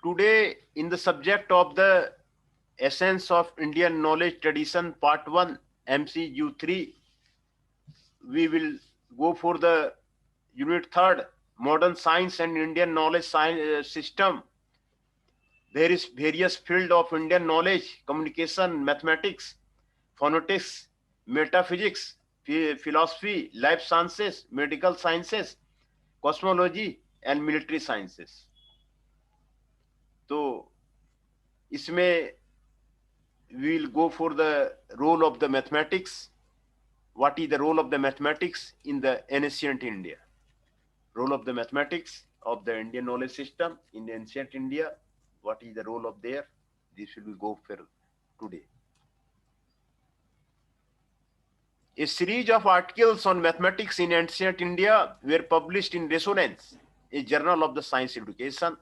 Today, in the subject of the Essence of Indian Knowledge Tradition, Part 1, MCU 3, we will go for the Unit 3rd, Modern Science and Indian Knowledge System. There is various field of Indian knowledge, communication, mathematics, phonetics, metaphysics, philosophy, life sciences, medical sciences, cosmology and military sciences. तो इसमें we will go for the role of the mathematics. What is the role of the mathematics in the ancient India? Role of the mathematics of the Indian knowledge system in ancient India. What is the role of there? This will go for today. A series of articles on mathematics in ancient India were published in Resonance, a journal of the science education.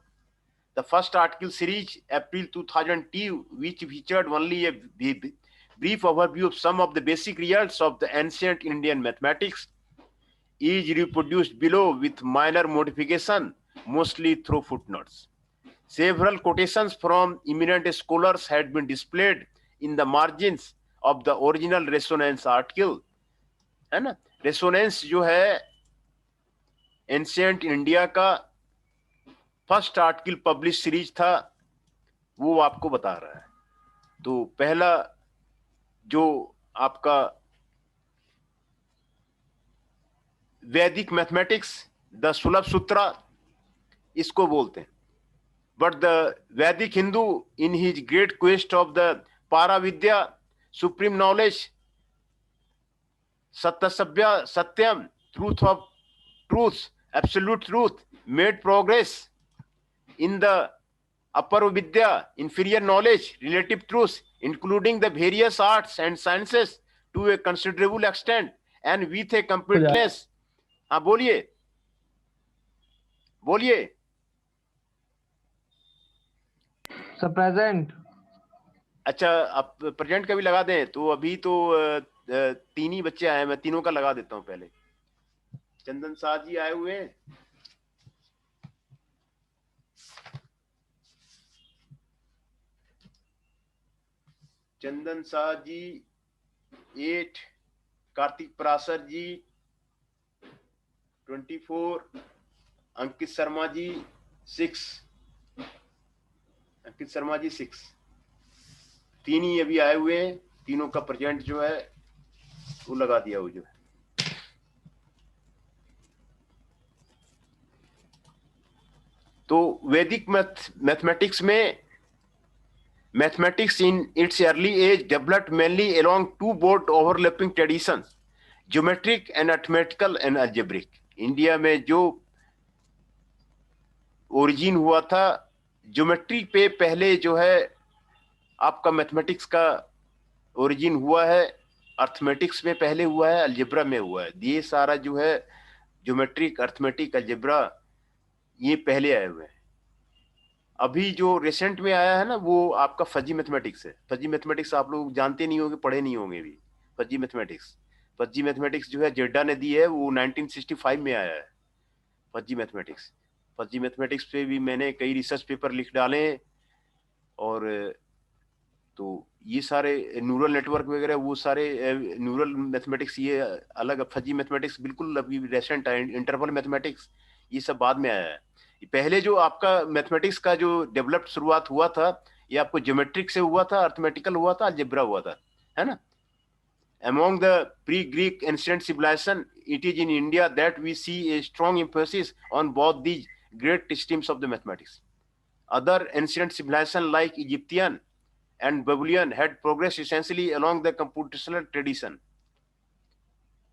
The first article series, April 2002, which featured only a brief overview of some of the basic results of the ancient Indian mathematics, is reproduced below with minor modification, mostly through footnotes. Several quotations from eminent scholars had been displayed in the margins of the original Resonance article. है ना? Resonance जो है ancient India का first article publish series था, वो आपको बता रहा है. तो पहला जो आपका वैदिक मैथमेटिक्स, द सुलभ सूत्र इसको बोलते हैं. But the Vedic Hindu, in his great quest of the Paravidya, supreme knowledge, Satyasabhya, Satyam, truth of truth, absolute truth, made progress in the upper Vidya, inferior knowledge, relative truth, including the various arts and sciences to a considerable extent and with a completeness. हाँ बोलिए बोलिए sir present. अच्छा आप present का भी लगा दें तो अभी तो तीन ही बच्चे आए हैं, मैं तीनों का लगा देता हूं। पहले चंदन शाह जी आए हुए हैं, चंदन शाह जी 8, कार्तिक पराशर जी 24, अंकित शर्मा जी 6, अंकित शर्मा जी 6, तीन ही अभी आए हुए हैं। तीनों का प्रेजेंट जो है वो लगा दिया वो जो है। तो वैदिक मैथमेटिक्स में mathematics in its early age developed mainly along two broad overlapping traditions, geometric and arithmetical and algebraic. India में जो ओरिजिन हुआ था ज्योमेट्री पे पहले जो है आपका मैथमेटिक्स का ओरिजिन हुआ है, अर्थमेटिक्स में पहले हुआ है, अलजेब्रा में हुआ है। ये सारा जो है ज्योमेट्रिक, अर्थमेटिक, अलजेब्रा ये पहले आए हुए हैं। अभी जो रिसेंट में आया है ना वो आपका फजी मैथमेटिक्स है। फजी मैथमेटिक्स आप लोग जानते नहीं होंगे, पढ़े नहीं होंगे भी। फजी मैथमेटिक्स जो है जेड्डा ने दी है, वो 1965 में आया है फजी मैथमेटिक्स। फजी मैथमेटिक्स पे भी मैंने कई रिसर्च पेपर लिख डाले हैं। और तो ये सारे न्यूरल नेटवर्क वगैरह वो सारे न्यूरल मैथमेटिक्स ये अलग, फजी मैथमेटिक्स बिल्कुल अभी रिसेंट है। इंटरवल मैथमेटिक्स ये सब बाद में आया है। पहले जो आपका मैथमेटिक्स का जो डेवलप्ड शुरुआत हुआ था ये आपको ज्योमेट्रिक से हुआ था, अर्थमेटिकल हुआ था, अलजेब्रा हुआ था, है ना। Among the pre-Greek ancient civilization, it is in India that we see a strong emphasis on both these great streams of the mathematics. Other ancient civilizations like Egyptian and Babylonian had progressed essentially along the computational tradition.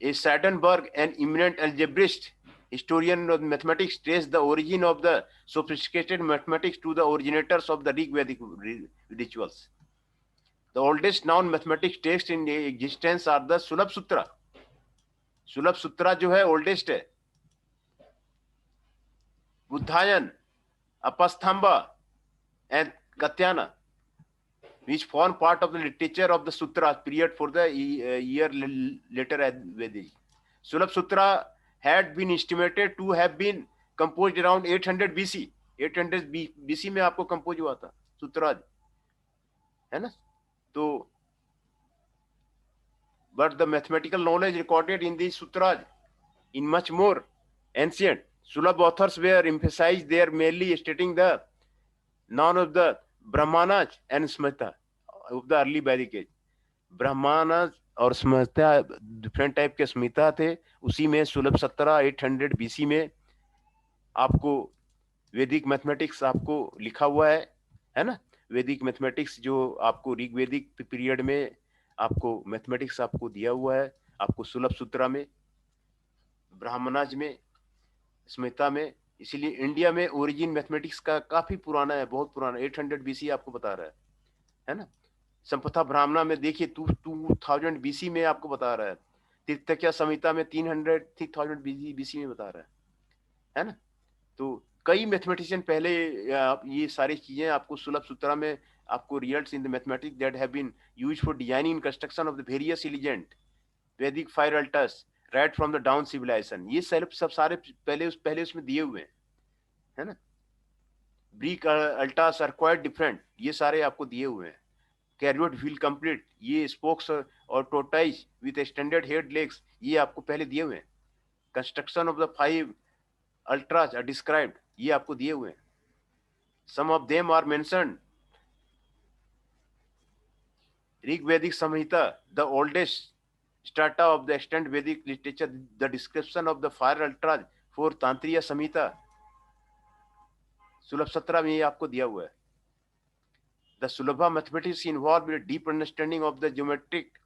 A Seidenberg, an eminent algebraist, historian of mathematics, traced the origin of the sophisticated mathematics to the originators of the Rig Vedic rituals. The oldest known mathematics texts in existence are the Sulabh Sutra. सुलभ सूत्रा जो है oldest है, बुद्धायन, अपस्थंबा and Katyana, which form part of the literature of the Sutra period for the year later as Vedic. Sulabh Sutra had been estimated to have been composed around 800 BC. 800 BC में आपको compose हुआ था सूत्राज, है ना। तो but the mathematical knowledge recorded in these sutras in much more ancient Sulabh authors were emphasized there merely stating the none of the Brahmanas and Smrita of the early Vedic age. ब्रह्माना और स्मृता different type के स्मिता थे, उसी में सुलभ 800 BC में आपको वैदिक मैथमेटिक्स आपको लिखा हुआ है ना। वैदिक मैथमेटिक्स जो आपको ऋग्वेदिक पीरियड में आपको मैथमेटिक्स आपको दिया हुआ है, आपको सुलभ सूत्रा में, ब्राह्मणाज में, स्मिता में। इसीलिए इंडिया में ओरिजिन मैथमेटिक्स का काफी पुराना है, बहुत पुराना, 800 BC आपको बता रहा है ना। संपथा ब्राह्मणा में देखिए 2000 BC में आपको बता रहा है। तीर्थक्या संहिता में 3000 BC में बता रहा है ना। तो कई मैथमेटिशियन पहले ये सारी चीजें आपको सुलभ सूत्रा में आपको results in the mathematics that have been used for designing and construction of the various elegant Vedic fire altars right from the dawn civilisation, ये सब सारे पहले उसमें दिए हुए हैं, है ना। Brick altars are quite different, ये सारे आपको दिए हुए हैं। कैरियोट व्हील कंप्लीट, ये स्पोक्स और tortoise with extended head legs, ये आपको पहले दिए हुए हैं। Construction of the 5 altars are described, ये आपको दिए हुए हैं। Some of them are mentioned Rig Vedic Samhita, the oldest strata of the extant Vedic literature, the description of the fire ultras for Tantriya Samhita, सुलभ 17 में ये आपको दिया हुआ है। The Sulabha mathematics involve with deep understanding of the geometric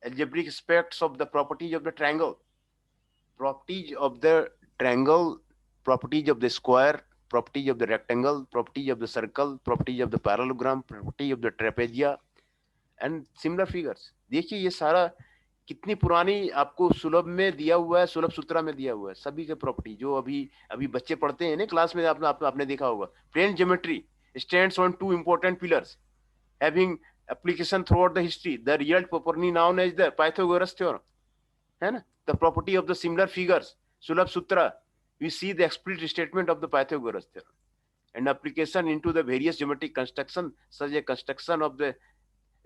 algebraic aspects of the properties of the triangle, properties of the triangle, properties of the square, properties of the rectangle, properties of the circle, properties of the parallelogram, properties of the trapezia and similar figures। देखिए ये सारा कितनी पुरानी आपको सुलभ में दिया हुआ है, सुलभ सूत्रा में दिया हुआ है, सभी के प्रॉपर्टी जो अभी अभी बच्चे पढ़ते हैं ना क्लास में, आपने देखा होगा। Plane geometry stands on two important pillars having application throughout the history, the result properly known as the Pythagoras theorem, है ना। The property of the similar figures, Sulabh Sutra, we see the explicit statement of the Pythagoras theorem and application into the various geometric construction, such a construction of the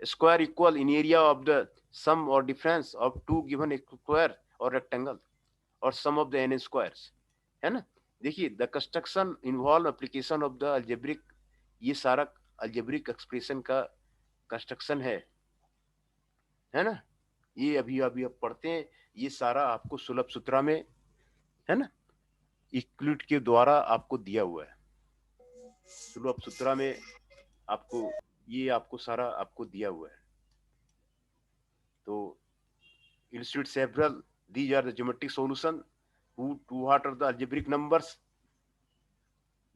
square equal in area of the sum or difference of two given square or rectangle or sum of the n squares, है ना। देखिए the construction involve application of the algebraic, ये सारा algebraic expression का construction है ना। ये अभी अभी आप पढ़ते हैं, ये सारा आपको सुलभ सूत्रा में, है ना, यूक्लिड के द्वारा आपको दिया हुआ है। सुलभ सूत्रा में आपको ये आपको सारा आपको दिया हुआ है। तो illustrate several, these are the geometric solution to what are the algebraic numbers,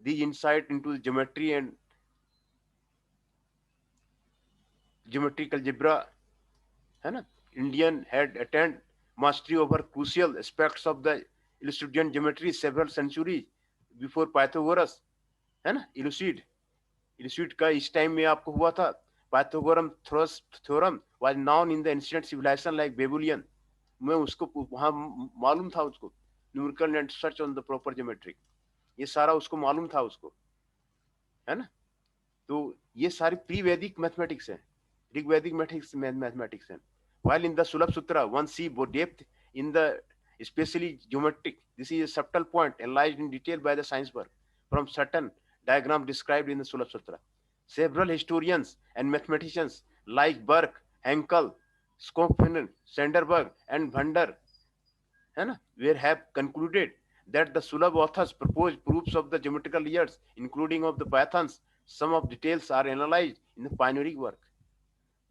these insight into the geometry and geometric algebra, है ना। Indian had attained mastery over crucial aspects of the Euclidean geometry several centuries before Pythagoras, है ना। Euclid का इस time में आपको हुआ था। Pythagoras theorem was known in the ancient civilization like Babylon, में उसको वहाँ मालूम था उसको, numerical and search on the proper geometry, ये सारा उसको मालूम था उसको, है ना। तो ये सारी प्री वैदिक मैथमेटिक्स है, ऋग्वैदिक मैथमेटिक्स है। While in the Sulabh Sutra, one see more depth in the especially geometric. This is a subtle point analyzed in detail by the science work from certain diagram described in the Sulabh Sutra. Several historians and mathematicians like Burke, Henkel, Skopfinen, Sanderberg, and Vander, have concluded that the Sulabh authors proposed proofs of the geometrical layers, including of the Pythons. Some of details are analyzed in the pioneering work.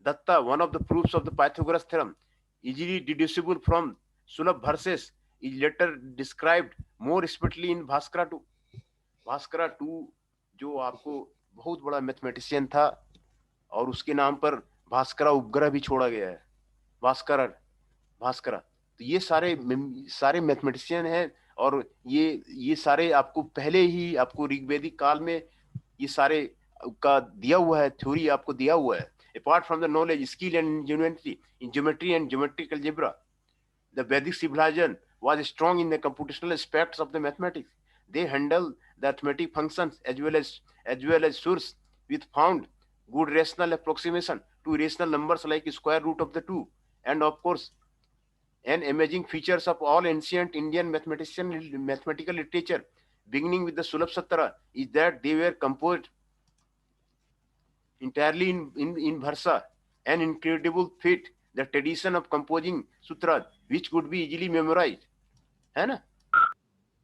Datta, one of the proofs of the Pythagoras theorem, easily deducible from Sulabh verses, is later described more explicitly in Bhaskara 2. Bhaskara 2 जो आपको बहुत बड़ा mathematician था और उसके नाम पर भास्करा उपग्रह भी छोड़ा गया है, भास्करा। तो ये सारे मैथमेटिशियन हैं और ये सारे आपको पहले ही आपको ऋग्वैदिक काल में ये सारे का दिया हुआ है, थ्योरी आपको दिया हुआ है। Apart from the knowledge, skill and ingenuity in geometry and geometric algebra, the Vedic civilization was strong in the computational aspects of the mathematics. They handled the arithmetic functions as well as source with found good rational approximation to rational numbers like square root of the 2. And of course, an amazing features of all ancient Indian mathematical literature, beginning with the Sulabh Sutra, is that they were composed entirely in Bharsa, an incredible feat, the tradition of composing sutras which could be easily memorized, है ना।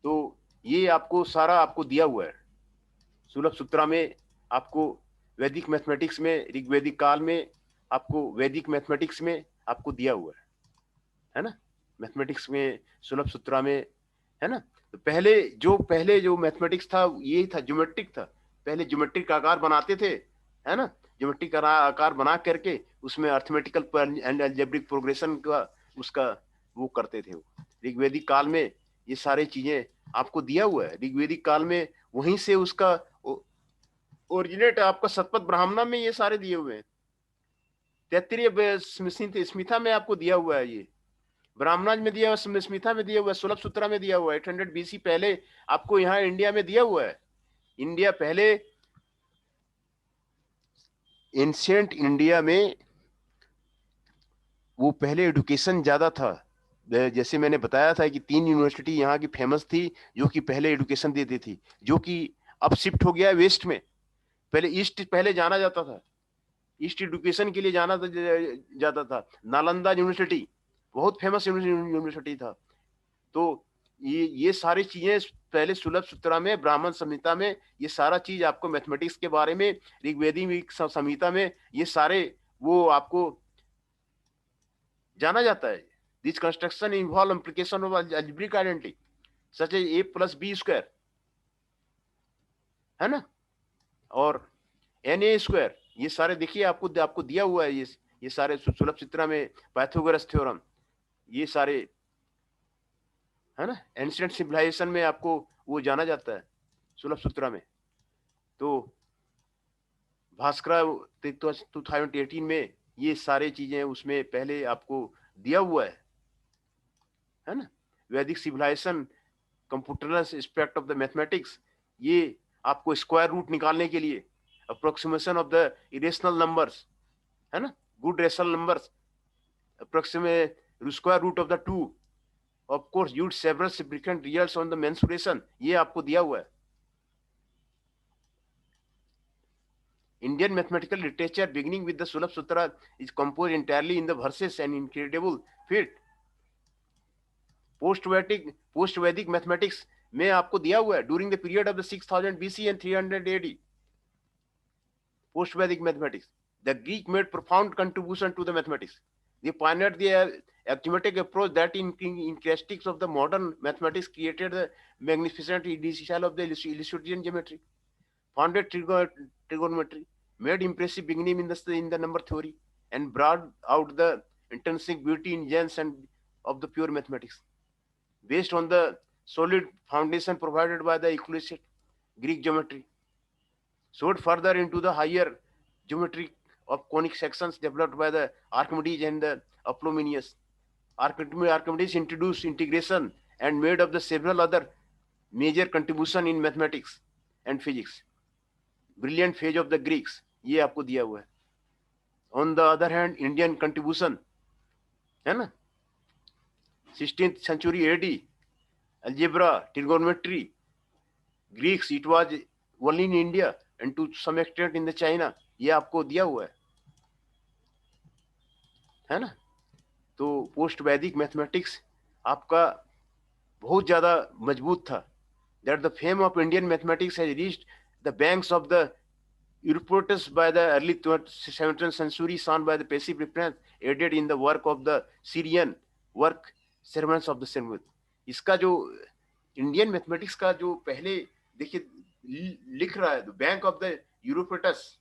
तो ये आपको सारा आपको दिया हुआ है सुलभ सूत्रा में, आपको वैदिक मैथमेटिक्स में, ऋग्वैदिक काल में, आपको वैदिक मैथमेटिक्स में आपको दिया हुआ है ना। मैथमेटिक्स में सुलभ सूत्रा में, है ना। तो पहले जो मैथमेटिक्स था ये था, ज्योमेट्रिक था। पहले ज्योमेट्रिक आकार बनाते थे, है ना। ज्योमेट्रिक आकार बना करके उसमें अर्थमेटिकल एंड अलजेब्रिक प्रोग्रेशन का उसका वो करते थे। ऋग्वैदिक काल में ये सारी चीजें आपको दिया हुआ है। ऋग्वैदिक काल में वहीं से उसका ओरिजिनेट आपका शतपथ ब्राह्मणा में ये सारे दिए हुए हैं। तैत्तिरीय स्मिथा में आपको दिया हुआ है, ये ब्राह्मणाज में दिया हुआ, स्मिथा में दिया हुआ है, सुलभ सूत्रा में दिया हुआ है। 800 BC पहले आपको यहाँ इंडिया में दिया हुआ है। इंडिया पहले एंशिएंट इंडिया में वो पहले एजुकेशन ज्यादा था। जैसे मैंने बताया था कि 3 यूनिवर्सिटी यहाँ की फेमस थी जो कि पहले एजुकेशन देती थी, जो कि अब शिफ्ट हो गया है वेस्ट में। पहले ईस्ट पहले जाना जाता था, ईस्ट एजुकेशन के लिए जाना जाता था। नालंदा यूनिवर्सिटी बहुत फेमस यूनिवर्सिटी था। तो ये सारी चीजें पहले सुलभ सूत्रा में, ब्राह्मण संहिता में ये सारा चीज आपको मैथमेटिक्स के बारे में, ऋग्वेदी संहिता में ये सारे वो आपको जाना जाता है. This construction involve implication of algebraic identity such as a+b², है ना, और na², ये सारे देखिए आपको दिया हुआ है. ये सारे सुलभ सूत्रा में, पाइथागोरस थ्योरम, ये सारे, है ना. एंशिएंट सिविलाइजेशन में आपको वो जाना जाता है सुलभ सूत्रा में. तो भास्करा 2018 में ये सारे चीजें उसमें पहले आपको दिया हुआ है ना. Vedic civilisation, computerless aspect of the mathematics, ये आपको स्क्वायर रूट निकालने के लिए, approximation of the irrational numbers, है ना, good rational numbers, approximate square root of the 2, of course use several significant results on the mensuration, ये आपको दिया हुआ है. Indian mathematical literature beginning with the Sulabh Sutra is composed entirely in the verses and incredible feat. Post-Vedic mathematics में आपको दिया हुआ है during the period of the 6000 BC and 300 AD. Post-Vedic mathematics. The Greek made profound contribution to the mathematics. They pioneered the arithmetic approach that in characteristics of the modern mathematics created the magnificent ideal of the Euclidean geometry, founded trigonometry, made impressive beginning in the number theory, and brought out the intrinsic beauty in genes and of the pure mathematics. Based on the solid foundation provided by the Euclidean Greek geometry, soared further into the higher geometry of conic sections developed by the Archimedes and the Apollonius. Archimedes introduced integration and made of the several other major contribution in mathematics and physics. Brilliant phase of the Greeks, ये आपको दिया हुआ है. On the other hand, Indian contribution, है ना, 16th century AD, algebra, trigonometry, Greeks, it was only in India and to some extent in the China, ये आपको दिया हुआ है ना. तो पोस्ट वैदिक मैथमेटिक्स आपका बहुत ज्यादा मजबूत था. That the fame of Indian mathematics has reached the banks of the Euphrates by the early 17th century, shown by the passive reference added in the work of the Syrian work Sermons of the Sermon. इसका जो Indian mathematics का जो पहले देखिए लिख रहा है, bank of the Euphrates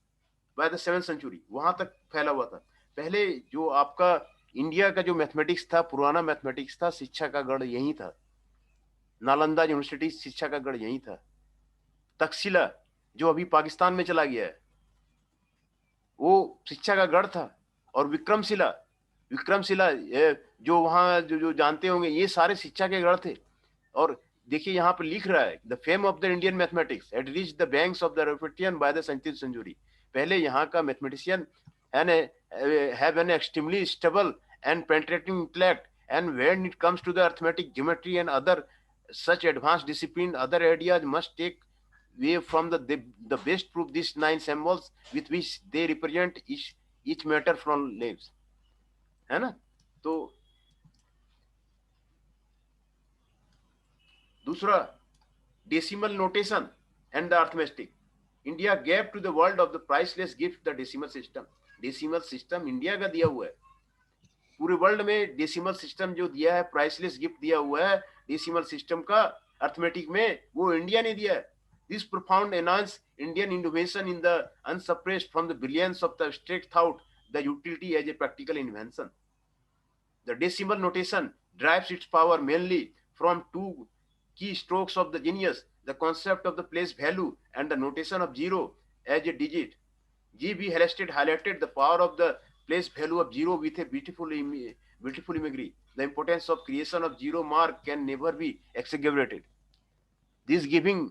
by the 7th century, वहां तक फैला हुआ था. पहले जो आपका इंडिया का जो मैथमेटिक्स था, पुराना मैथमेटिक्स था, शिक्षा का गढ़ यही था. नालंदा यूनिवर्सिटी शिक्षा का गढ़ यही था. तक्षशिला जो अभी पाकिस्तान में चला गया है, वो शिक्षा का गढ़ था. और विक्रमशिला जो वहां जो जानते होंगे, ये सारे शिक्षा के गढ़ थे. और देखिए यहाँ पे लिख रहा है, the fame of the Indian mathematics had reached the banks of the European by the 17th century. पहले यहाँ का mathematician have an extremely stable and penetrating intellect, and when it comes to the arithmetic, geometry and other such advanced discipline, other ideas must take way from the best proof these 9 symbols with which they represent each matter from names, है ना. तो दूसरा, decimal notation and the arithmetic. India gave to the world of the priceless gift the decimal system. Decimal system India का दिया हुआ है. पूरे world में डेसिमल सिस्टम जो दिया है, प्राइसलेस गिफ्ट दिया हुआ है डेसिमल सिस्टम का अर्थमेटिक में, वो इंडिया ने दिया है. This profound enhance Indian innovation in the unsuppressed from the brilliance of the abstract thought the utility as a practical invention. The decimal notation drives its power mainly from 2 key strokes of the genius, the concept of the place value and the notation of zero as a digit. G.B. Halstead highlighted the power of the place value of zero with a beautiful imagery. The importance of creation of zero mark can never be exaggerated. This giving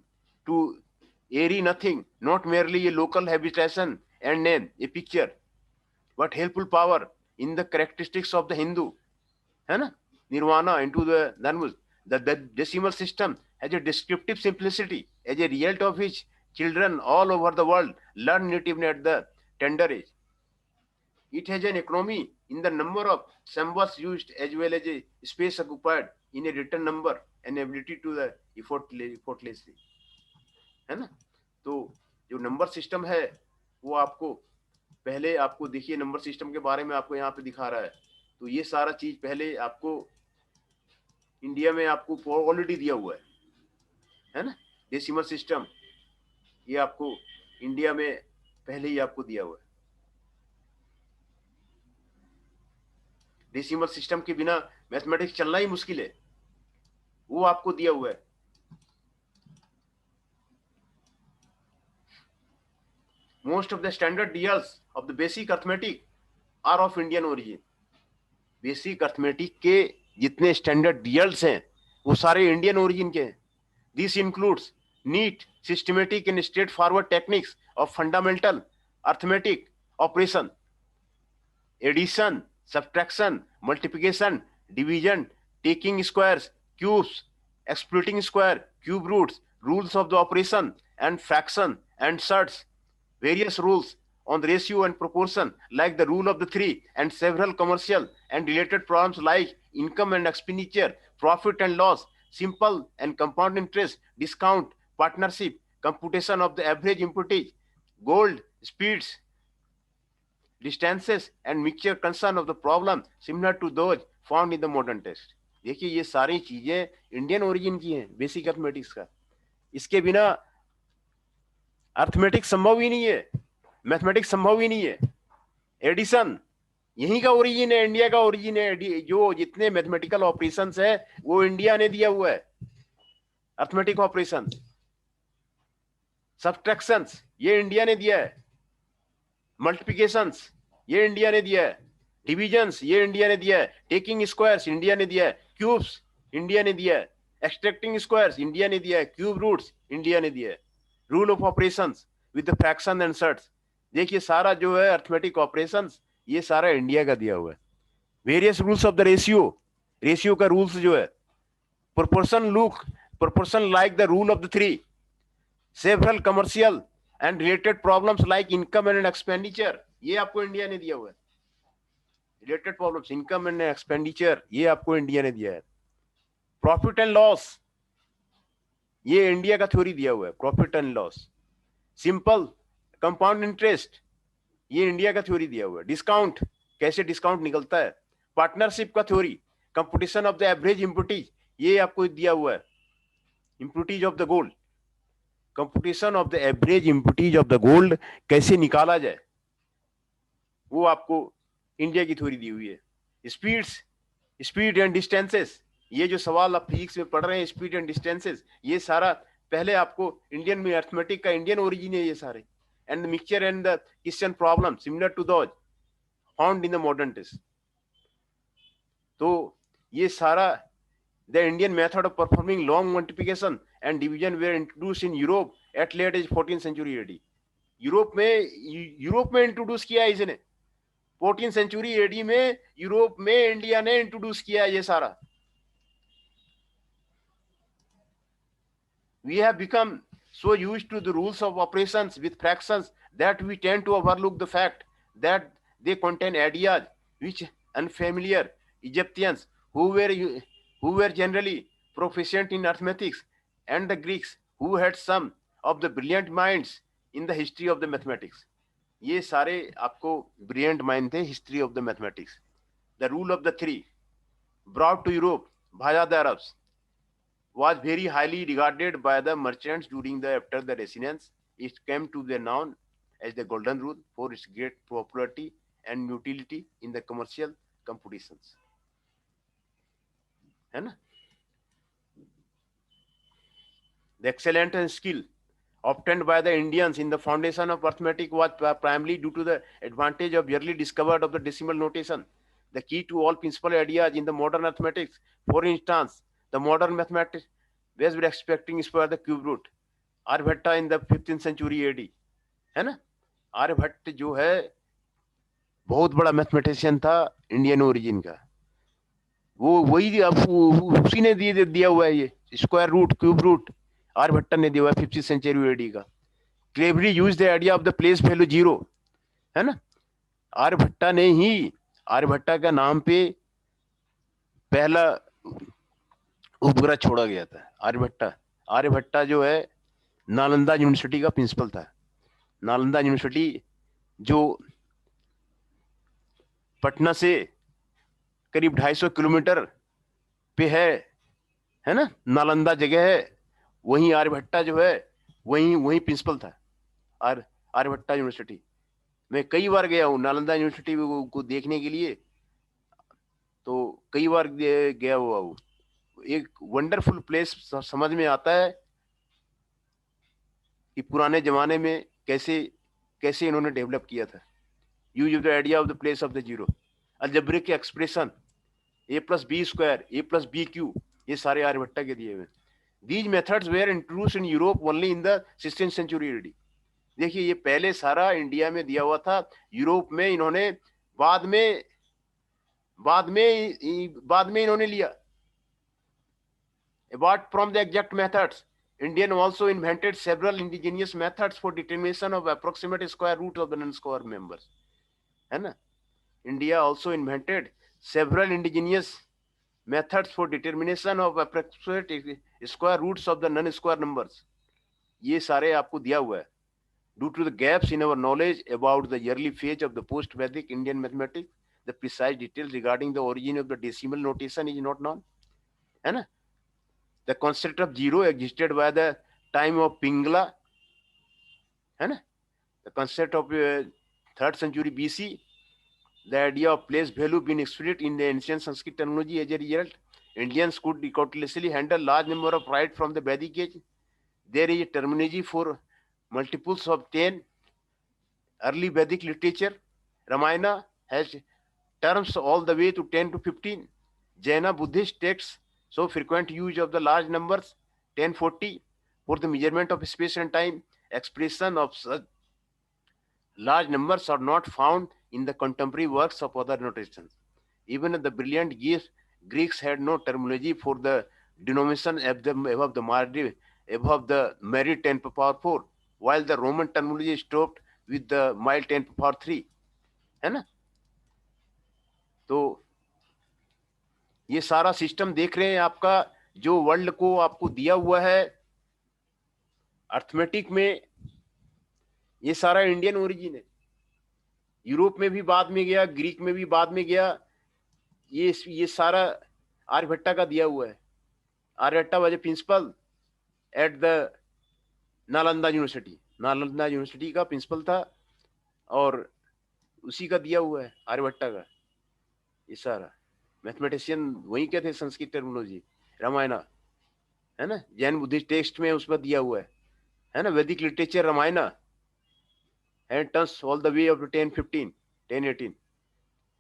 to airy nothing, not merely a local habitation and name, a picture, but helpful power in the characteristics of the Hindu, है ना, nirvana into the Dharmas. The decimal system has a descriptive simplicity, as a result of which children all over the world learn natively at the tender age. It has an economy in the number of symbols used as well as a space occupied in a written number and ability to the effortlessly, है ना। तो जो number system है वो आपको पहले आपको देखिए नंबर सिस्टम के बारे में आपको यहाँ पे दिखा रहा है। तो ये सारा चीज पहले आपको इंडिया में आपको ऑलरेडी दिया हुआ है ना। डेसिमल सिस्टम ये आपको इंडिया में पहले ही आपको दिया हुआ है। डेसिमल सिस्टम के बिना मैथमेटिक्स चलना ही मुश्किल है, वो आपको दिया हुआ है। Most of the standard DLs of the basic arithmetic are of Indian origin. Basic arithmetic के जितने स्टैंडर्ड डीएल्स हैं वो सारे इंडियन ओरिजिन के हैं। This includes neat systematic and straight forward techniques of fundamental arithmetic operation, addition, subtraction, multiplication, division, taking squares, cubes, exploiting square, cube roots, rules of the operation and fraction and surds, various rules on the ratio and proportion like the rule of the three, and several commercial and related problems like income and expenditure, profit and loss, simple and compound interest, discount, partnership, computation of the average inputage, gold, speeds, distances and mixture concern of the problem similar to those found in the modern text. देखिए ये सारी चीजें Indian origin की हैं basic arithmetics का। इसके बिना arithmetics संभव ही नहीं है, मैथमेटिक्स संभव ही नहीं है। एडिशन यहीं का ओरिजिन है, इंडिया का ओरिजिन है। जो जितने मैथमेटिकल ऑपरेशंस है वो इंडिया ने दिया हुआ है, अर्थमेटिक ऑपरेशन। सब्ट्रैक्शंस ये इंडिया ने दिया है, मल्टीप्लिकेशंस ये इंडिया ने दिया है, डिविजन्स ये इंडिया ने दिया है, टेकिंग स्क्वायर्स इंडिया ने दिया है, क्यूब्स इंडिया ने दिया है, एक्सट्रैक्टिंग स्क्वायर्स इंडिया ने दिया है, क्यूब रूट्स इंडिया ने दिया है, rule of operations with the fraction and surds. देखिए सारा जो है अर्थमेटिक ऑपरेशंस ये सारा इंडिया का दिया हुआ है। Various rules of the ratio, ratio का रूल्स जो है, proportion like the rule of the three, several commercial and related problems like income and expenditure ये आपको इंडिया ने दिया हुआ है। Related problems income and expenditure ये आपको इंडिया ने दिया है। प्रॉफिट एंड लॉस ये इंडिया का थ्योरी दिया हुआ है, profit and loss. Simple compound interest ये इंडिया का थ्योरी दिया हुआ है। डिस्काउंट कैसे डिस्काउंट निकलता है, पार्टनरशिप का theory, competition of the average impurities ये आपको दिया हुआ है। Impurities of the gold, competition of the average impurities of the gold कैसे निकाला जाए वो आपको इंडिया की थ्योरी दी हुई है। स्पीड एंड डिस्टेंसेस ये जो सवाल आप फिजिक्स में पढ़ रहे हैं, स्पीड एंड डिस्टेंसेस ये सारा पहले आपको इंडियन में अर्थमेटिक का इंडियन ओरिजिन है ये सारे। And mixture and the question problem similar to those found in the modern test. तो ये सारा the Indian method of performing long multiplication and division were introduce in Europe at late as 14th century AD। Europe में introduce किया है इसने 14th century AD में, Europe में India ने इंट्रोड्यूस किया ये सारा। We have become so used to the rules of operations with fractions that we tend to overlook the fact that they contain ideas which unfamiliar Egyptians who were generally proficient in arithmetics, and the Greeks who had some of the brilliant minds in the history of the mathematics. ये सारे आपको brilliant mind थे history of the mathematics. The rule of the three brought to Europe via the Arabs was very highly regarded by the merchants after the Renaissance. It came to be known as the Golden Rule for its great popularity and utility in the commercial competitions. है ना? The excellent skill obtained by the Indians in the foundation of arithmetic was primarily due to the advantage of early discovery of the decimal notation, the key to all principal ideas in the modern mathematics. For instance, the modern mathematics was expecting for the cube root. Aryabhatta in the 15th century AD, है ना? आर्यभट्ट जो है बहुत बड़ा mathematician था Indian origin का। वो वही उसी ने दिया हुआ है ये square root, cube root Aryabhata ने दिया हुआ है 15th century AD का। Cleverly use the idea of the place value zero, है ना? आर्यभट्टा ने ही, आर्यभट्टा का नाम पे पहला उपग्रह छोड़ा गया था। आर्यभट्टा, आर्यभट्टा जो है नालंदा यूनिवर्सिटी का प्रिंसिपल था। नालंदा यूनिवर्सिटी जो पटना से करीब 250 किलोमीटर पे है ना, नालंदा जगह है, वहीं आर्यभट्टा जो है वहीं वहीं प्रिंसिपल था। आर्यभट्टा यूनिवर्सिटी मैं कई बार गया हूँ नालंदा यूनिवर्सिटी को देखने के लिए, तो कई बार गया हुआ हूँ। एक वंडरफुल प्लेस समझ में आता है कि पुराने जमाने में कैसे कैसे इन्होंने डेवलप किया था। Use of the idea of the place of the zero, algebraic expression, A plus B square, A plus B cube, ये सारे आर्यभट्टा के दिए हुए। These methods were introduced in Europe only in the 16th century AD. देखिए ये पहले सारा India में दिया हुआ था, यूरोप में इन्होंने बाद में बाद में बाद में इन्होंने लिया। Apart from the exact methods, Indian also invented several indigenous methods for determination of approximate square root of the non-square members, है ना। India also invented several indigenous methods for determination of approximate square roots of the non-square numbers. ये सारे आपको दिया हुआ है। Due to the gaps in our knowledge about the early phase of the post-Vedic Indian mathematics, the precise details regarding the origin of the decimal notation is not known, है ना। The concept of zero existed by the time of Pingala, है ना। The concept of 3rd century BC, the idea of place value being explicit in the ancient Sanskrit terminology. As a result, Indians could effortlessly handle large number of writes from the Vedic age. There is a terminology for multiples of 10. Early Vedic literature, Ramayana, has terms all the way to 10 to 15. Jaina Buddhist texts show frequent use of the large numbers 1040 for the measurement of space and time. Expression of such large numbers are not found in the contemporary works of other notations. Even the brilliant Greeks had no terminology for the denomination above the merit 10 to the power 4, while the Roman terminology stopped with the mild 10 to the power 3, है ना। तो ये सारा system देख रहे हैं आपका, जो वर्ल्ड को आपको दिया हुआ है अर्थमेटिक में, ये सारा इंडियन ओरिजिन है। यूरोप में भी बाद में गया, ग्रीक में भी बाद में गया, ये सारा आर्यभट्टा का दिया हुआ है। Aryabhata was a principal at the Nalanda university, Nalanda university का प्रिंसिपल था, और उसी का दिया हुआ है आर्यभट्टा का। ये सारा मैथमेटिशियन वही के थे, संस्कृत टर्मिनोलॉजी, रामायण, है ना। जैन बुद्धिस्ट टेक्स्ट में उस पर दिया हुआ है ना। Vedic literature Ramayana and terms all the way of 1015 1018,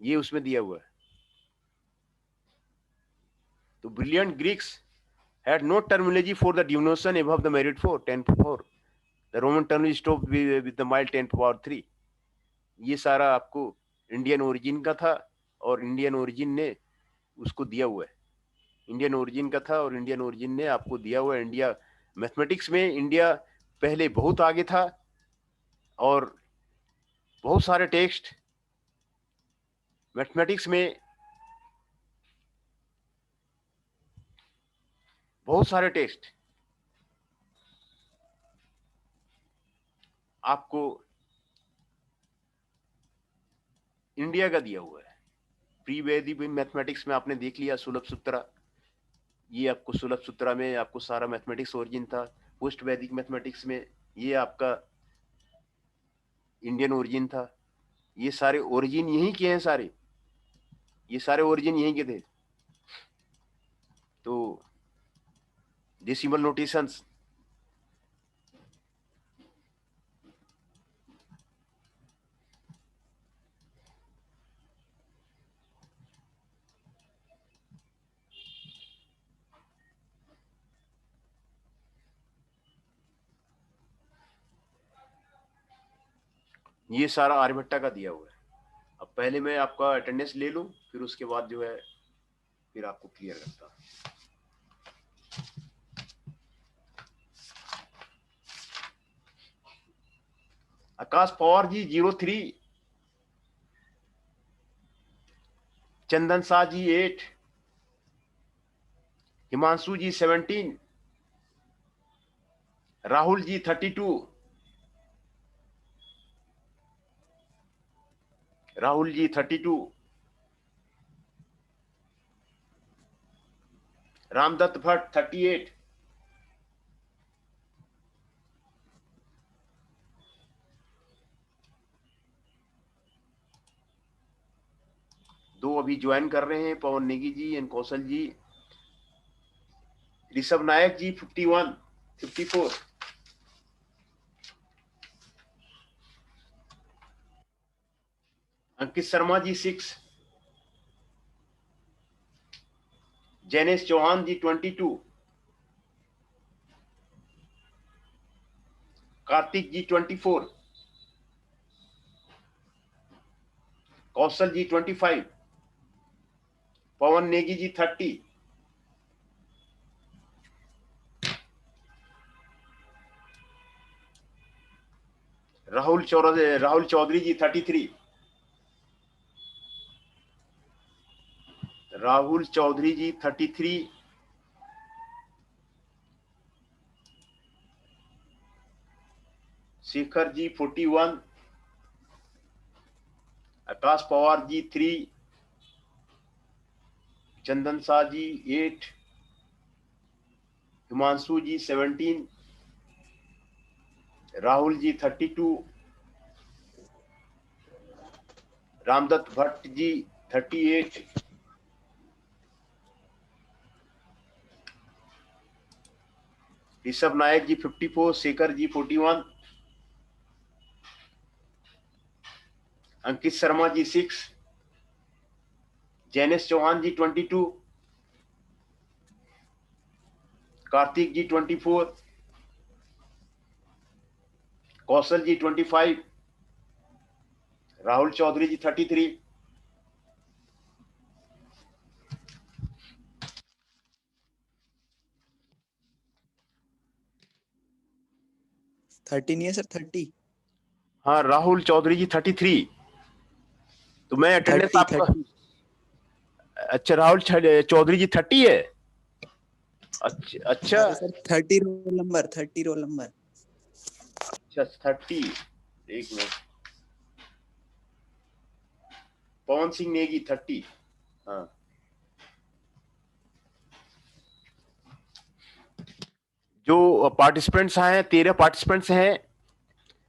ये उसमें दिया हुआ है। तो brilliant Greeks had no terminology for the denomination above the merit 4, 10 to 4. The Roman terminology stopped with the mild 10 to power 3. ये सारा आपको इंडियन ओरिजिन का था, और इंडियन ओरिजिन ने उसको दिया हुआ है। इंडियन ओरिजिन का था और इंडियन ओरिजिन ने आपको दिया हुआ है। इंडिया मैथमेटिक्स में इंडिया पहले बहुत आगे था, और बहुत सारे टेक्स्ट मैथमेटिक्स में, बहुत सारे टेक्स्ट आपको इंडिया का दिया हुआ है। प्री वैदिक मैथमेटिक्स में आपने देख लिया सुलभ सूत्रा, ये आपको सुलभ सूत्रा में आपको सारा मैथमेटिक्स ओरिजिन था। पोस्ट वैदिक मैथमेटिक्स में ये आपका इंडियन ओरिजिन था। ये सारे ओरिजिन यहीं के हैं, सारे ये सारे ओरिजिन यहीं के थे। तो डेसिमल नोटेशंस, ये सारा आर्यभट्टा का दिया हुआ है। अब पहले मैं आपका अटेंडेंस ले लूं, फिर उसके बाद जो है फिर आपको क्लियर करता हूं। आकाश पवार जी 03, चंदन शाह जी 8, हिमांशु जी 17, राहुल जी 32, राहुल जी 32, रामदत्त भट्ट 38, दो अभी ज्वाइन कर रहे हैं, पवन Negi ji and Kaushal ji. Rishabh Nayak ji 51, 54, Ankit Sharma ji 6, Jainesh Chauhan ji 22, Kartik ji 24, Kaushal ji 25, Pawan Negi ji 30, Rahul Chaudhary ji 33, Rahul Chaudhary ji 33, Shekhar ji 41, Akash Pawar ji 3, Chandan Shah ji 8, Himanshu ji 17, Rahul ji 32, Ramdatt Bhatt ji 38, Rishabh Nayak ji 54, Shekhar ji 41, Ankit Sharma ji 6, Jainesh Chauhan ji 22, Kartik ji 24, Kaushal ji 25, Rahul Chaudhary ji 33, thirty नहीं है सर, 30। हाँ, राहुल चौधरी जी 33। तो मैं अटेंडेंस 30 आपका 30। अच्छा, राहुल चौधरी जी 30 है। अच्छा अरे sir 30 roll number, 30 roll number. अच्छा 30, एक मिनट। पवन सिंह नेगी 30। हाँ, जो पार्टिसिपेंट्स हैं 13 पार्टिसिपेंट्स हैं।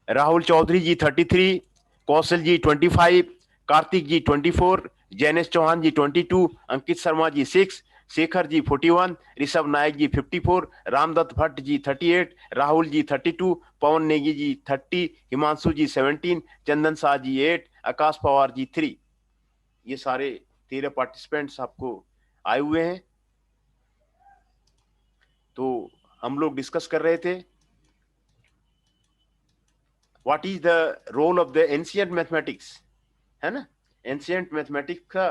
राहुल चौधरी जी 33, कौशल जी 25, कार्तिक जी 24, जैनेश चौहान जी 22, अंकित शर्मा जी 6, शेखर जी 41, ऋषभ नायक जी 54, रामदत्त भट्ट जी 38, राहुल जी 32, पवन नेगी जी 30, हिमांशु जी 17, चंदन शाह जी 8, आकाश पवार जी 3। ये सारे 13 पार्टिसिपेंट्स आपको आए हुए हैं। तो हम लोग डिस्कस कर रहे थे what is the role of the ancient mathematics, है ना। एंशिएंट मैथमेटिक्स का,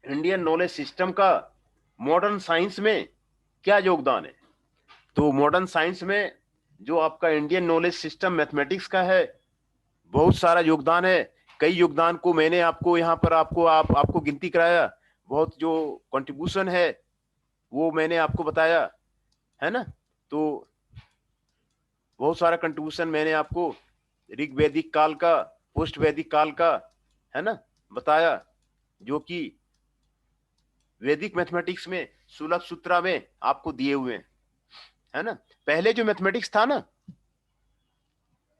इंडियन नॉलेज सिस्टम का मॉडर्न साइंस में क्या योगदान है। तो मॉडर्न साइंस में जो आपका इंडियन नॉलेज सिस्टम मैथमेटिक्स का है, बहुत सारा योगदान है। कई योगदान को मैंने आपको यहाँ पर आपको गिनती कराया। बहुत जो कंट्रीब्यूशन है वो मैंने आपको बताया, है ना। तो बहुत सारा कंट्रीब्यूशन मैंने आपको ऋग्वैदिक काल का, पोस्ट वैदिक काल का, है ना, बताया, जो कि वैदिक मैथमेटिक्स में सुलभ सूत्रा में आपको दिए हुए हैं, है ना। पहले जो मैथमेटिक्स था ना,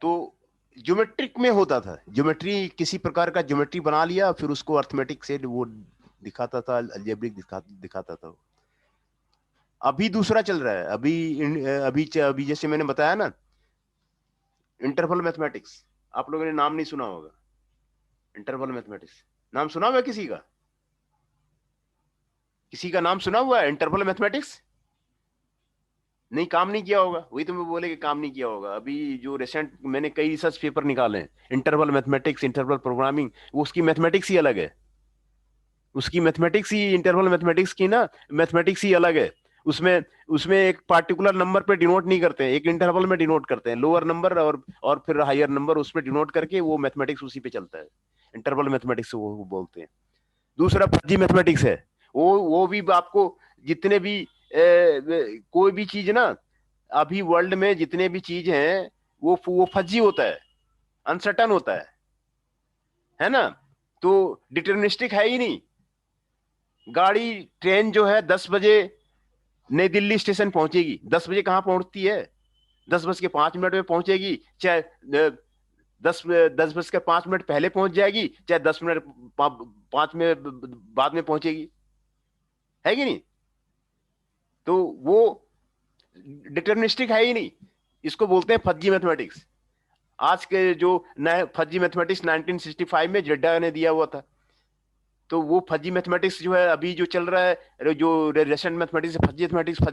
तो ज्योमेट्रिक में होता था। ज्योमेट्री, किसी प्रकार का ज्योमेट्री बना लिया, फिर उसको अर्थमेटिक से वो दिखाता था, अलजेब्रिक दिखाता था। अभी दूसरा चल रहा है। अभी जैसे मैंने बताया ना, इंटरवल मैथमेटिक्स। आप लोगों ने नाम नहीं सुना होगा, इंटरवल मैथमेटिक्स। नाम सुना हुआ है किसी का? किसी का नाम सुना हुआ है इंटरवल मैथमेटिक्स? नहीं, काम नहीं किया होगा। वही तो मैं बोले कि काम नहीं किया होगा। अभी जो रिसेंट मैंने कई रिसर्च पेपर निकाले हैं, इंटरवल मैथमेटिक्स, इंटरवल प्रोग्रामिंग, वो उसकी मैथमेटिक्स ही अलग है। उसकी मैथमेटिक्स ही, इंटरवल मैथमेटिक्स की ना मैथमेटिक्स ही अलग है। उसमें उसमें एक पार्टिकुलर नंबर पे डिनोट नहीं करते हैं, एक इंटरवल में डिनोट करते हैं। लोअर नंबर और फिर हायर नंबर उस पर डिनोट करके वो मैथमेटिक्स उसी पे चलता है। इंटरवल मैथमेटिक्स वो बोलते हैं। दूसरा फजी मैथमेटिक्स है। वो भी आपको जितने भी कोई भी चीज ना, अभी वर्ल्ड में जितने भी चीज हैं वो फर्जी होता है, अनसर्टन होता है ना। तो डिटर्मिनिस्टिक है ही नहीं। गाड़ी ट्रेन जो है 10 बजे नई दिल्ली स्टेशन पहुंचेगी, 10 बजे कहाँ पहुंचती है? 10:05 में पहुंचेगी, चाहे 10:05 पहले पहुंच जाएगी, चाहे 10 मिनट 5 में बाद में पहुंचेगी, है कि नहीं? तो वो डिटर्मिनिस्टिक है ही नहीं। इसको बोलते हैं फर्जी मैथमेटिक्स। आज के जो नए फर्जी मैथमेटिक्स 1965 में जेड्डा ने दिया हुआ था। तो वो फर्जी मैथमेटिक्स जो है अभी जो चल रहा है, जो रेसेंट मैथमेटिक्स, फर्जी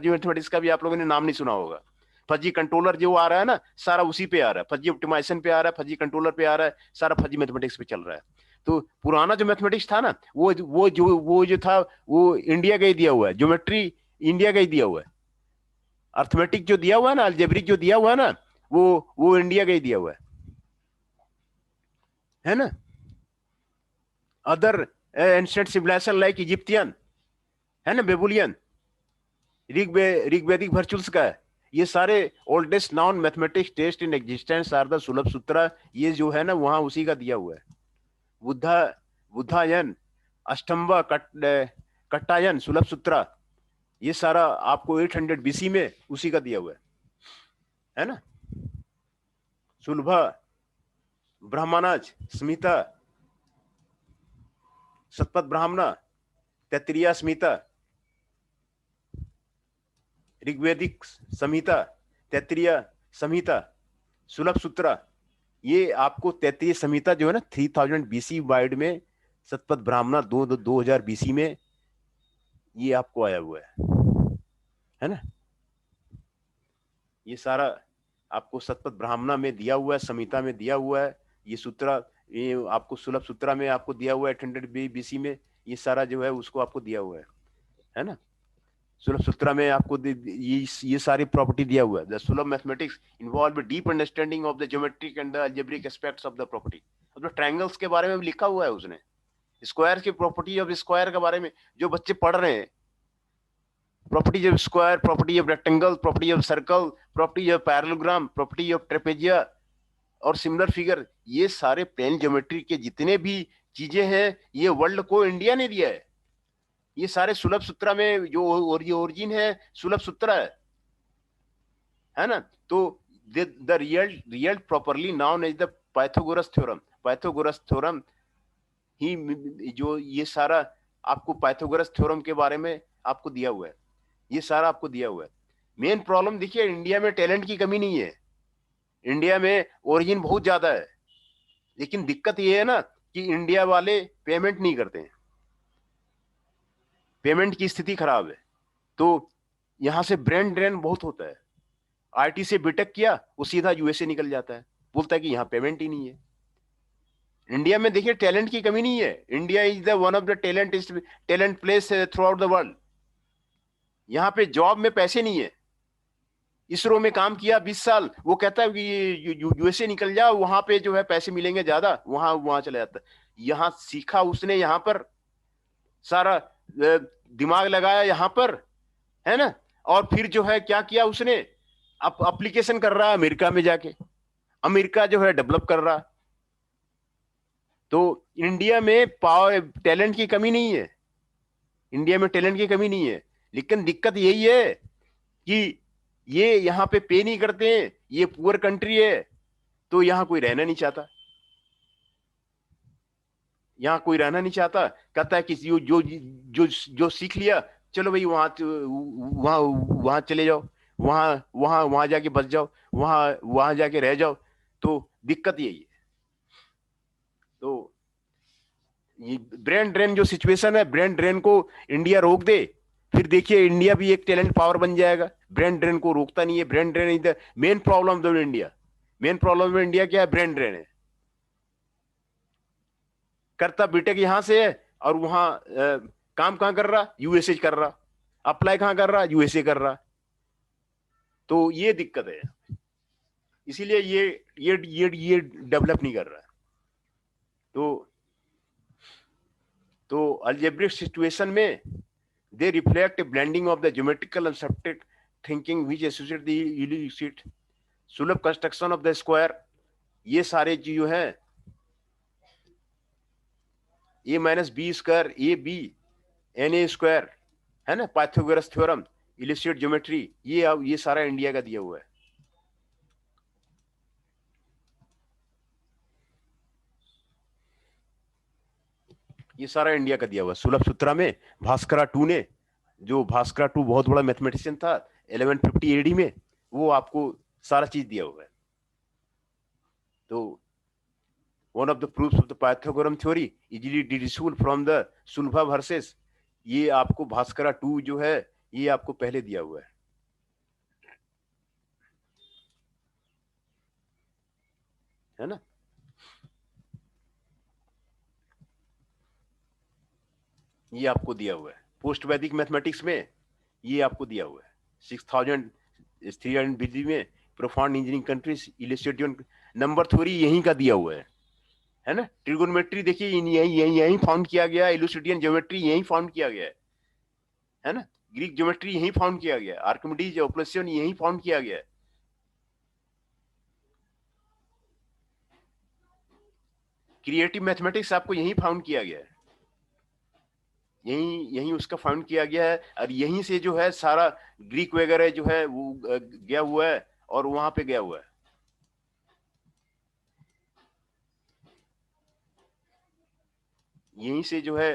मैथमेटिक्स का भी आप लोगों ने नाम नहीं सुना होगा। फर्जी कंट्रोलर जो आ रहा है ना, सारा उसी पे आ रहा है, फर्जी ऑप्टिमाइजेशन पे आ रहा है, फर्जी कंट्रोलर पे आ रहा है, सारा फर्जी मैथमेटिक्स पे चल रहा है। तो पुराना जो मैथमेटिक्स था ना, वो जो था वो इंडिया का ही दिया हुआ है। ज्योमेट्री इंडिया का ही दिया हुआ है। अर्थमेटिक जो दिया हुआ है ना, अलजेब्रिक जो दिया हुआ है ना, वो इंडिया का ही दिया हुआ है ना। Other ancient civilization like Egyptian, है ना, बेबुलियन, ऋग्वेदिक वर्चुअल्स का है, ये सारे oldest known mathematics test in existence are the Sulba Sutra, ये जो है ना वहां उसी का दिया हुआ है। बुद्धा बुद्धायन, अष्टम्बा कट्टायन, सुलभ सूत्र, ये सारा आपको 800 BC में उसी का दिया हुआ है ना। सुलभा, ब्राह्मणाज, स्मिता, शतपथ ब्राह्मणा, तैत्तिरीय स्मिता, ऋग्वेदिक संहिता, तैत्तिरीय संहिता, सुलभ सूत्र, ये आपको तैत्तिरीय संहिता जो है ना 3000 BC वाइड में, शतपथ ब्राह्मणा 2000 BC में, ये आपको आया हुआ है ना। ये सारा आपको शतपथ ब्राह्मणा में दिया हुआ है, संहिता में दिया हुआ है, ये सूत्र, ये आपको सुलभ सूत्र में आपको दिया हुआ है 800 BC में, ये सारा जो है उसको आपको दिया हुआ है ना। सुलभ सूत्र में आपको ये सारी प्रॉपर्टी दिया हुआ है। द सुलभ mathematics involve deep understanding of the geometric and the algebraic aspects of the property. अब ट्रायंगल्स के बारे में भी लिखा हुआ है उसने, स्क्वायर की प्रॉपर्टी ऑफ स्क्वायर के बारे में जो बच्चे पढ़ रहे हैं, properties of square, property of rectangle, property of circle, property of parallelogram, property of trapezia और सिमिलर फिगर, ये सारे प्लेन ज्योमेट्री के जितने भी चीजें हैं ये वर्ल्ड को इंडिया ने दिया है। ये सारे सुलभ सूत्र में जो ओरिजिन है सुलभ सूत्र है ना। तो the real properly known is the Pythagoras theorem. Pythagoras theorem ही जो ये सारा आपको पाइथागोरस थ्योरम के बारे में आपको दिया हुआ है, ये सारा आपको दिया हुआ है। मेन प्रॉब्लम देखिए, इंडिया में टैलेंट की कमी नहीं है, इंडिया में ओरिजिन बहुत ज्यादा है, लेकिन दिक्कत ये है ना कि इंडिया वाले पेमेंट नहीं करते हैं, पेमेंट की स्थिति खराब है। तो यहां से ब्रेन ड्रेन बहुत होता है। आईटी से बीटेक किया, वो सीधा यूएसए निकल जाता है, बोलता है कि यहाँ पेमेंट ही नहीं है। इंडिया में देखिए टैलेंट की कमी नहीं है, India is the one of the talent place through out the world. यहाँ पे जॉब में पैसे नहीं है। इसरो में काम किया 20 साल, वो कहता है कि यूएसए निकल जाओ, वहां पे जो है पैसे मिलेंगे ज्यादा, वहां चला जाता है। यहाँ सीखा उसने, यहाँ पर सारा दिमाग लगाया यहाँ पर, है ना। और फिर जो है क्या किया उसने, अब एप्लीकेशन कर रहा है अमेरिका में जाके, अमेरिका जो है डेवलप कर रहा। तो इंडिया में पावर टैलेंट की कमी नहीं है, इंडिया में टैलेंट की कमी नहीं है, लेकिन दिक्कत यही है कि ये यहाँ पे नहीं करते हैं, ये पुअर कंट्री है, तो यहाँ कोई रहना नहीं चाहता, यहाँ कोई रहना नहीं चाहता। कहता है कि जो सीख लिया, चलो भाई वहां चले जाओ, वहां जाके बस जाओ, वहां जाके रह जाओ। तो दिक्कत यही है। तो ये ब्रेन ड्रेन जो सिचुएशन है, ब्रेन ड्रेन को इंडिया रोक दे, फिर देखिए इंडिया भी एक टैलेंट पावर बन जाएगा। ब्रेन ड्रेन को रोकता नहीं है, brain drain is the main problem of India. Main problem of India क्या है? ब्रेन ड्रेन है। करता बीटेक यहां से है और वहां काम कहां कर रहा? यूएसए कर रहा। अप्लाई कहां कर रहा? यूएसए कर रहा। तो ये दिक्कत है, इसीलिए ये डेवलप नहीं कर रहा। तो अलजेब्रिक सिचुएशन में They reflect a blending of the geometrical and subject thinking which associate the illicit Sulba construction of the square. ये सारे जो है a minus B square A B and A square है ना, पाइथागोरस थ्योरम, इलिसिट ज्योमेट्री, ये सारा India का दिया हुआ है. ये सारा इंडिया का दिया हुआ है. सुलभ सूत्रा में भास्करा टू ने, जो भास्करा टू बहुत बड़ा मैथमेटिशियन था 1150 एडी में, वो आपको सारा चीज दिया हुआ है. तो one of the proofs of the Pythagorean theory easily deducible from the Sulabha versus, ये आपको भास्करा टू जो है ये आपको पहले दिया हुआ है ना. ये आपको दिया हुआ है. पोस्ट वैदिक मैथमेटिक्स में ये आपको दिया हुआ है. 6300 बीसी में profound engineering countries illustrative number theory यहीं का दिया हुआ है ना. ट्रिगोनोमेट्री देखिए यहीं फाउंड किया गया. इलुस्ट्रेटियन ज्योमेट्री यहीं फाउंड किया गया है ना. ग्रीक ज्योमेट्री यहीं फाउंड किया गया. आर्किमिडीज ऑपरेशन यहीं फाउंड किया गया. क्रिएटिव मैथमेटिक्स आपको यहीं फाउंड किया गया है. यहीं उसका फाउंड किया गया है. और यहीं से जो है सारा ग्रीक वगैरह जो है वो गया हुआ है और वहां पे गया हुआ है. यहीं से जो है